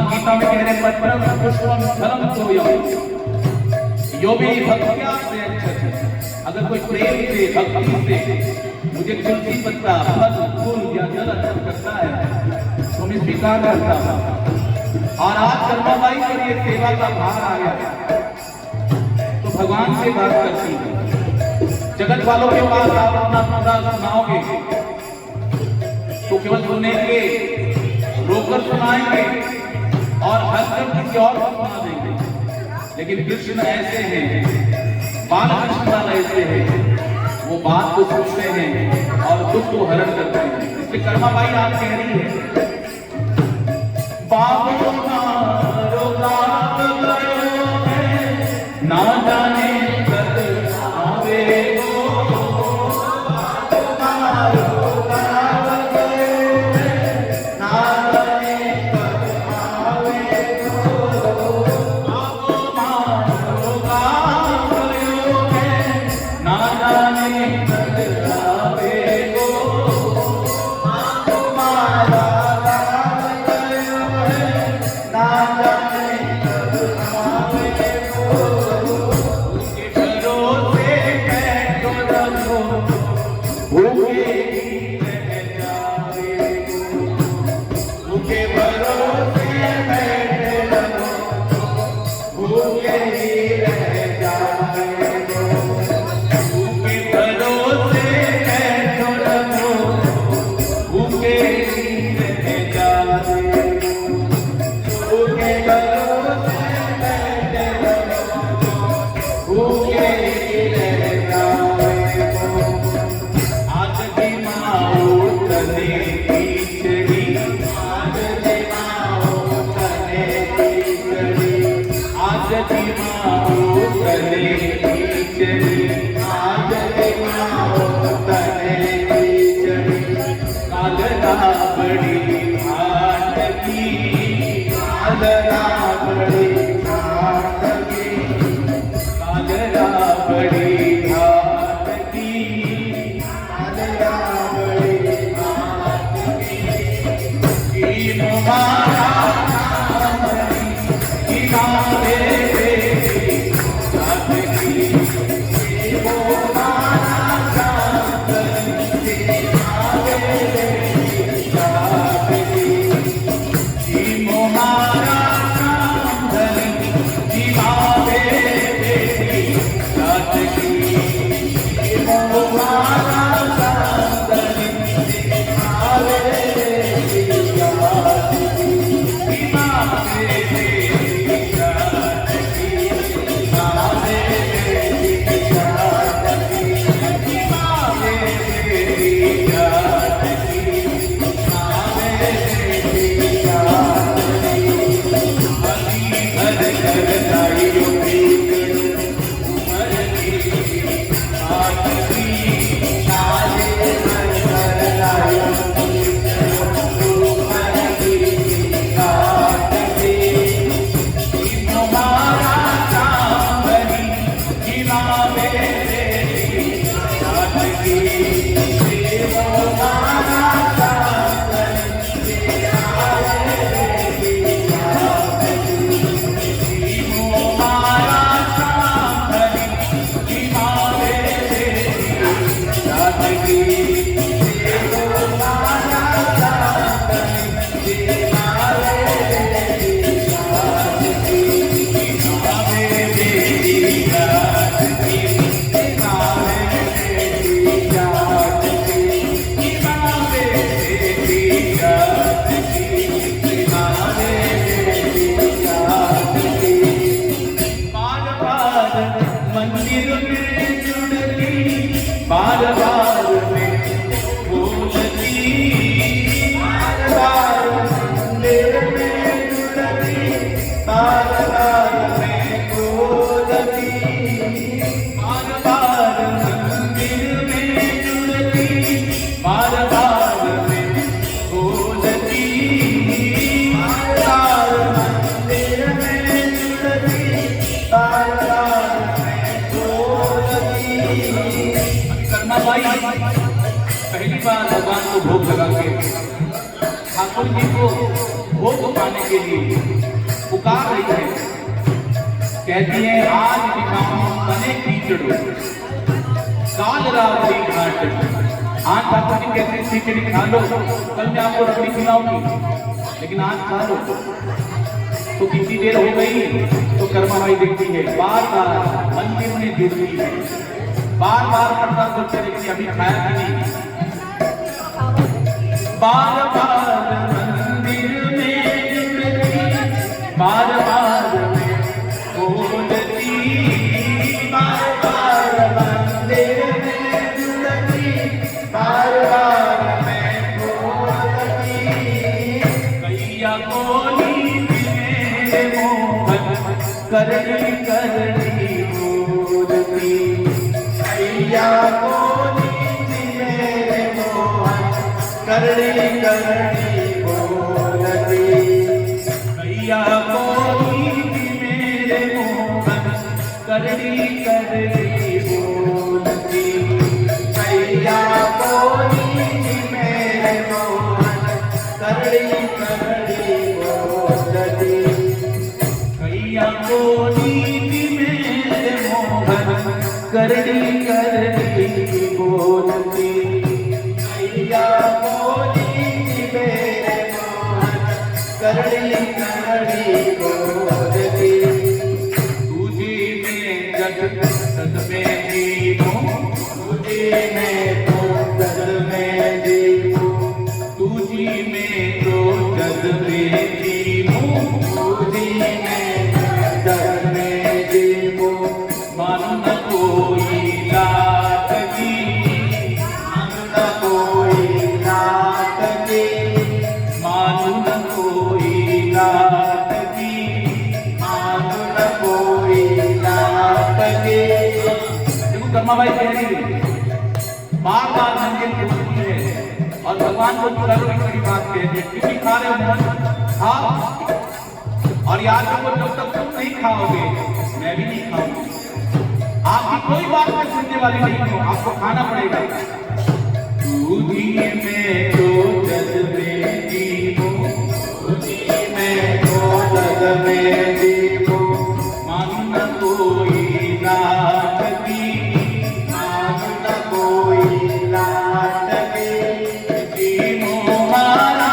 गीता में कह रहे पत्रम पुष्पम धर्म सोयम, यो भी भक्त्या से अच्छा। अगर कोई प्रेम से भक्ति से मुझे तुलसी पत्ता फल फूल या जल अर्पण करता है तो मैं स्वीकार करता हूँ। और आज कर्माबाई के लिए सेवा का भार आ गया तो भगवान से बात करती है। जगत वालों के पास आप अपना पूरा सुनाओगे तो केवल सुनेंगे, रोकर सुनाएंगे और हंसकर किसी और को सुना देंगे। लेकिन कृष्ण ऐसे हैं, बाल कृष्ण ऐसे हैं, वो बात को सुनते हैं और दुख को हरण करते हैं। इसलिए कर्माबाई आप कह रही है ना जाने कब आवे बाई पहली बार भगवान को भोग लगा के ठाकुर जी को भोग पाने के लिए पुकार रही है। कहती है आज दिखाऊं बने कीचड़ो काल रात्रि घाट। आज ठाकुर जी कहते हैं खिचड़ी खा लो, कल मैं आपको रबड़ी खिलाऊंगी, लेकिन आज खा लो। तो कितनी देर हो गई तो कर्माबाई देखती है, बार बार मंदिर में जुड़ती है, बार बार पड़ता सोचते देखती अभी खाया कि नहीं। बार बार मंदिर में जुड़ती, बार बार में बोलती, बार बार मंदिर में जुड़ती, बार बार में बोलती। कैया बोली मेरे मोहन करनी करनी बोलती, कैया बोली मेरे मोहन करनी करनी बोलती। कैया बोली मेरे मोहन करनी करनी बोलती, कैया बोली मेरे मोहन करनी करनी बोलती। कैया बोली मेरे मोहन करनी करनी बोलती, कैया बोली मेरे मोहन करनी करनी बोलती। तुझी में जग जग में जीवूं, तुझी में तो जग में जीवूं, तुझी में तो जग में जीवूं, तुझी में जग में जीवूं। मानो न कोई लाट की, मानो न कोई लाट की, मानो न कोई लाट की, मानो न कोई लाट की। देखो कर्माबाई कह रही है, बार बार मंदिर में जुड़ती है और भगवान को करने की बात कहती है। क्योंकि खा रहे हो खाओ, और याद रखो जब तक तुम नहीं खाओगे मैं भी नहीं खाऊंगी। आपकी कोई बात मैं सुनने वाली नहीं हूं, आपको खाना पड़ेगा। दूधी में तो जग में जीवूं, दूधी में तो जग में जीवूं। मानो न कोई लाट की, मानो न कोई लाट की, जीवो मारा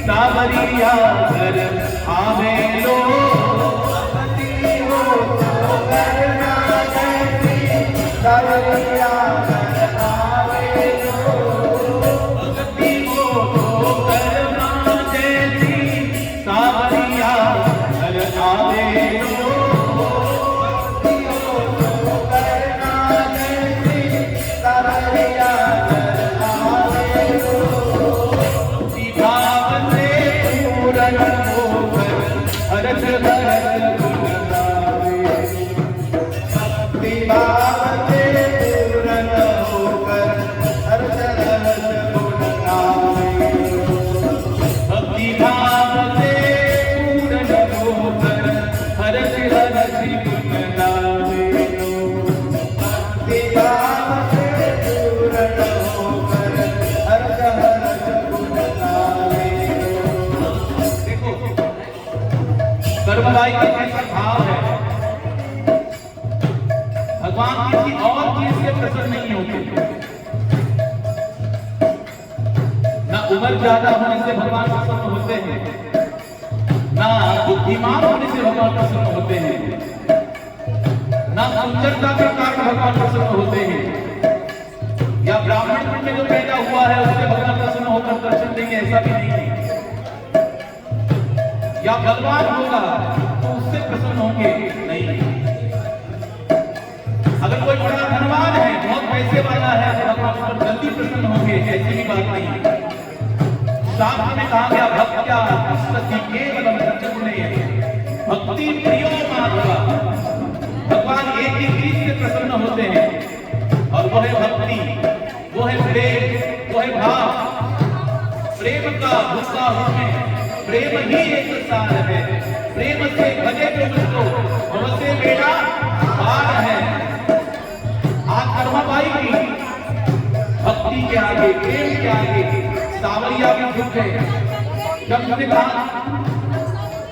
सावरिया घर आवे लो, सावरिया घर आवे लो, भक्ति को करना जैसी सावरिया घर आवे लो। बाई का कैसा भाव है, भगवान किसी और चीज से प्रसन्न नहीं होते। ना उम्र ज्यादा होने से भगवान प्रसन्न होते हैं, ना बुद्धिमान होने से भगवान प्रसन्न होते हैं, ना सुंदरता के कारण भगवान प्रसन्न होते हैं, या ब्राह्मण में जो पैदा हुआ है उससे भगवान प्रसन्न होकर दर्शन देंगे, ऐसा भी नहीं है। या बलवान होगा तो उससे प्रसन्न होंगे, नहीं। अगर कोई बड़ा धनवान है, बहुत पैसे वाला है, तो भगवान पर जल्दी प्रसन्न होंगे, ऐसी भी बात नहीं है। शास्त्र में कहा गया भक्त्या सती केवलम रजगुणे भक्ति प्रियो माधवा। भगवान एक ही चीज से प्रसन्न होते हैं और वो है भक्ति, वो है प्रेम, वो है भाव। प्रेम का भूखा हमें, प्रेम ही एक सार है, प्रेम से भजे जो मुझको भवसे मेरा पार है। आज कर्माबाई की भक्ति के आगे, प्रेम के आगे सावरिया भी झुक गए। जब उसने कहा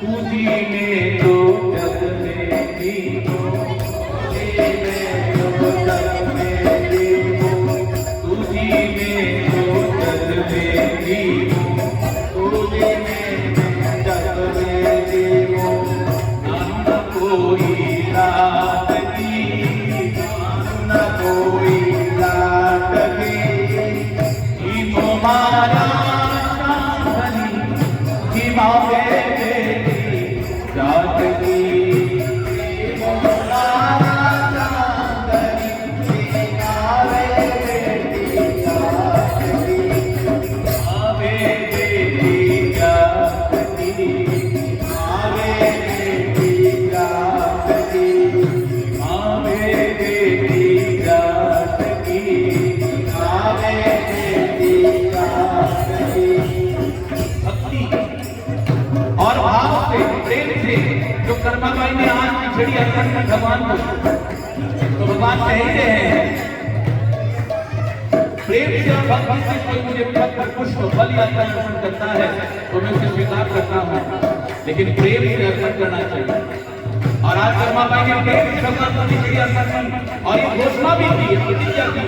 तुझी में तो जग में भी हो, तुझी में तो जग में भी हो, तुझी में तो जग में भी हो, तुझी में जग में भी हो। न कोई रात की, न कोई रात की, मारा मावे बेटी जात की, मारा मावे बेटी जात की, मावे बेटी जात की, मावे बेटी जात की, मावे बेटी जात की, मावे बेटी जात की। और भाव से, प्रेम से जो कर्माबाई ने आज खिचड़ी अर्पण की भगवान को, तो भगवान कह ही रहे हैं प्रेम से और भक्ति से कोई मुझे पत्र पुष्प फल या अर्पण करता है तो मैं उसे स्वीकार करता हूँ, लेकिन प्रेम से अर्पण करना चाहिए। और आज कर्माबाई ने प्रेम से भगवान को खिचड़ी अर्पण की और ये घोषणा भी की, प्रतिज्ञा की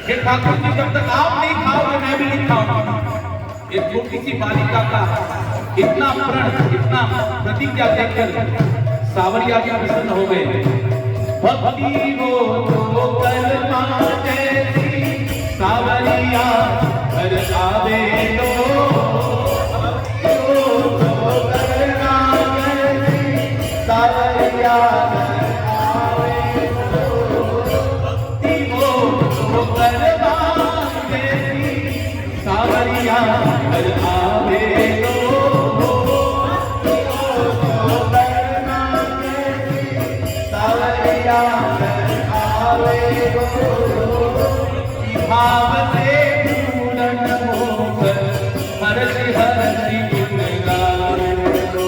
कि ठाकुर जी जब तक आप नहीं खाओगे मैं भी नहीं खाऊंगा। एक छोटी सी बालिका का इतना प्रण, इतना प्रतिज्ञा देखकर सावरिया भी प्रसन्न हो गए। भक्ति वो तो कलमा जैसी सावरिया घर आवे लो, भक्ति वो तो कलमा जैसी सावरिया घर आवे लो, भक्ति वो तो कलमा जैसी सावरिया घर आवे लो। भाव से पूर्ण होकर हर्ष हर्ष गुण गावे लो,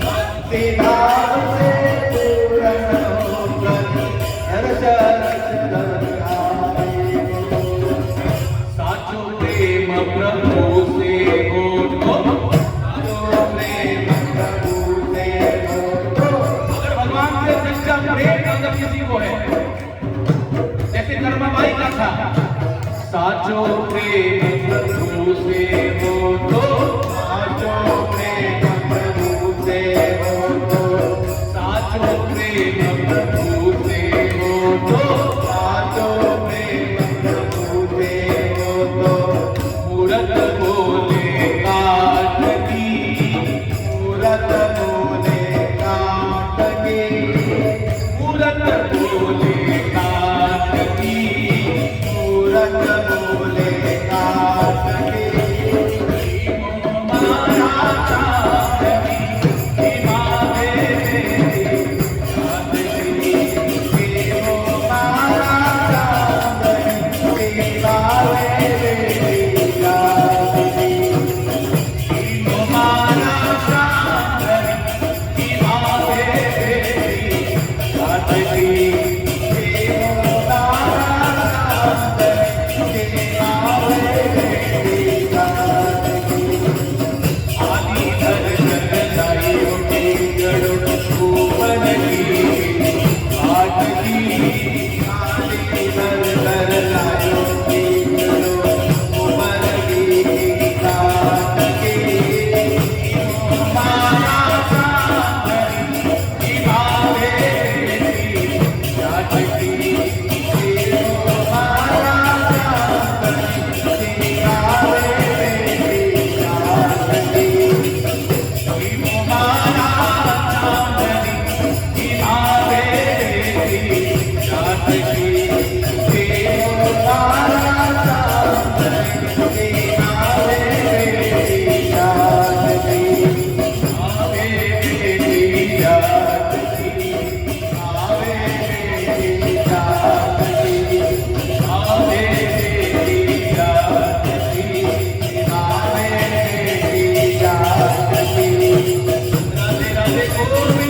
भक्ति भाव से पूर्ण होकर हर्ष हर्ष गुण गावे लो। साचो प्रेम प्रभु से हो तो, साचो प्रेम प्रभु से हो तो। अगर भगवान से सच्चा प्रेम अगर किसी को है, जैसे कर्माबाई का था, साचो प्रेम प्रभु से हो तो, साचो प्रेम प्रभु से हो तो, साचो प्रेम प्रभु से हो तो, साचो प्रेम प्रभु से हो तो। मूरत बोले काट की, मूरत बोले काट की, मूरत बोले काट की, मूरत बोले काट पूर्व